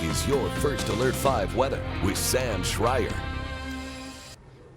is your First Alert 5 weather with Sam Schreier.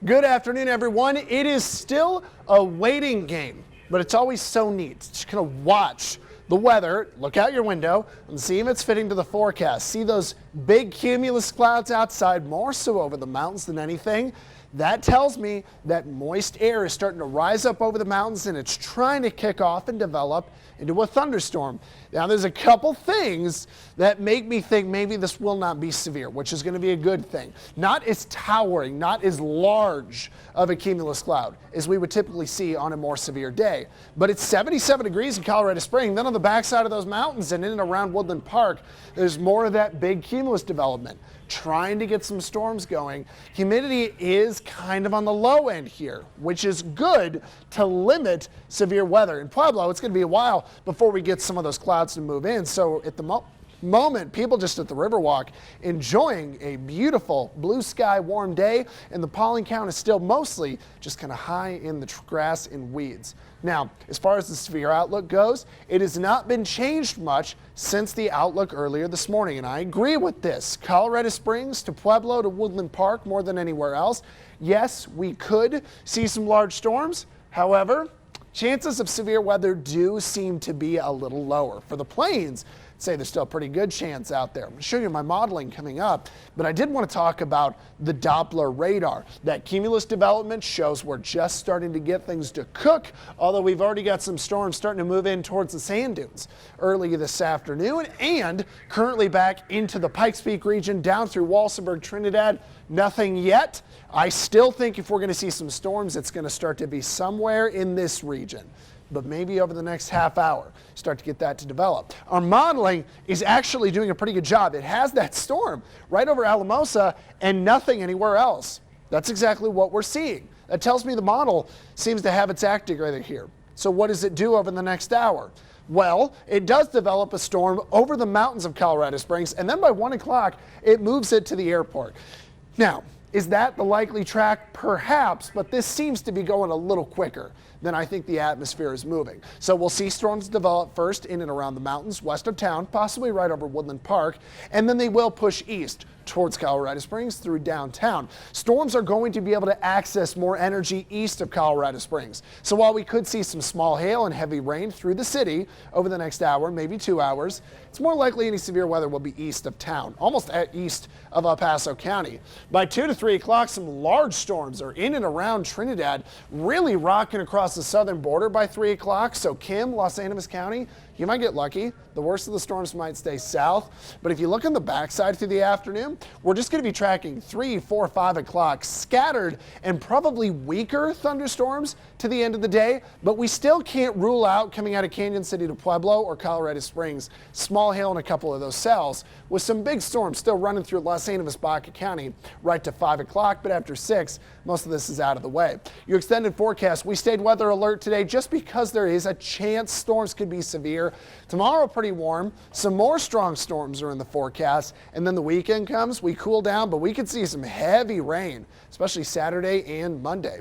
Good afternoon, everyone. It is still a waiting game, but it's always so neat. Just kind of watch the weather, look out your window, and see if it's fitting to the forecast. See those big cumulus clouds outside, more so over the mountains than anything. That tells me that moist air is starting to rise up over the mountains and it's trying to kick off and develop into a thunderstorm. Now there's a couple things that make me think maybe this will not be severe, which is going to be a good thing. Not as towering, not as large of a cumulus cloud as we would typically see on a more severe day. But it's 77 degrees in Colorado Springs. Then on the backside of those mountains and in and around Woodland Park, there's more of that big cumulus development, trying to get some storms going. Humidity is kind of on the low end here, which is good to limit severe weather. In Pueblo, it's going to be a while before we get some of those clouds to move in. So at the moment, people just at the Riverwalk enjoying a beautiful blue sky warm day, and the pollen count is still mostly just kind of high in the grass and weeds. Now, as far as the severe outlook goes, it has not been changed much since the outlook earlier this morning, and I agree with this. Colorado Springs to Pueblo to Woodland Park more than anywhere else. Yes, we could see some large storms. However, chances of severe weather do seem to be a little lower. For the plains, I'd say there's still a pretty good chance out there. I'm going to show you my modeling coming up, but I did want to talk about the Doppler radar. That cumulus development shows we're just starting to get things to cook, although we've already got some storms starting to move in towards the sand dunes early this afternoon and currently back into the Pikes Peak region down through Walsenburg, Trinidad. Nothing yet. I still think if we're going to see some storms, it's going to start to be somewhere in this region, but maybe over the next half hour, start to get that to develop. Our modeling is actually doing a pretty good job. It has that storm right over Alamosa and nothing anywhere else. That's exactly what we're seeing. That tells me the model seems to have its act together here. So what does it do over the next hour? Well, it does develop a storm over the mountains of Colorado Springs, and then by 1 o'clock, it moves it to the airport. Now, is that the likely track? Perhaps, but this seems to be going a little quicker than I think the atmosphere is moving. So we'll see storms develop first in and around the mountains west of town, possibly right over Woodland Park, and then they will push east towards Colorado Springs through downtown. Storms are going to be able to access more energy east of Colorado Springs. So while we could see some small hail and heavy rain through the city over the next hour, maybe 2 hours, it's more likely any severe weather will be east of town, almost at east of El Paso County. By 2 to 3 o'clock, some large storms are in and around Trinidad, really rocking across the southern border by 3 o'clock. So Kim, Las Animas County, you might get lucky. The worst of the storms might stay south. But if you look on the backside through the afternoon, we're just going to be tracking 3, 4, 5 o'clock scattered and probably weaker thunderstorms to the end of the day. But we still can't rule out coming out of Cañon City to Pueblo or Colorado Springs, small hail in a couple of those cells with some big storms still running through Las Animas, Baca County right to 5 o'clock. But after 6, most of this is out of the way. Your extended forecast, we stayed weather alert today just because there is a chance storms could be severe. Tomorrow, pretty warm. Some more strong storms are in the forecast. And then the weekend comes, we cool down, but we could see some heavy rain, especially Saturday and Monday.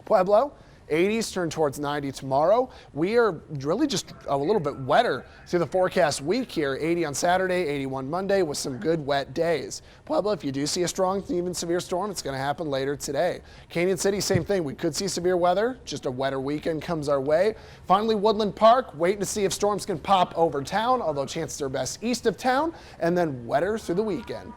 Pueblo, 80s turn towards 90 tomorrow. We are really just a little bit wetter through the forecast week here. 80 on Saturday, 81 Monday with some good wet days. Pueblo, if you do see a strong, even severe storm, it's going to happen later today. Cañon City, same thing. We could see severe weather. Just a wetter weekend comes our way. Finally, Woodland Park, waiting to see if storms can pop over town, although chances are best east of town, and then wetter through the weekend.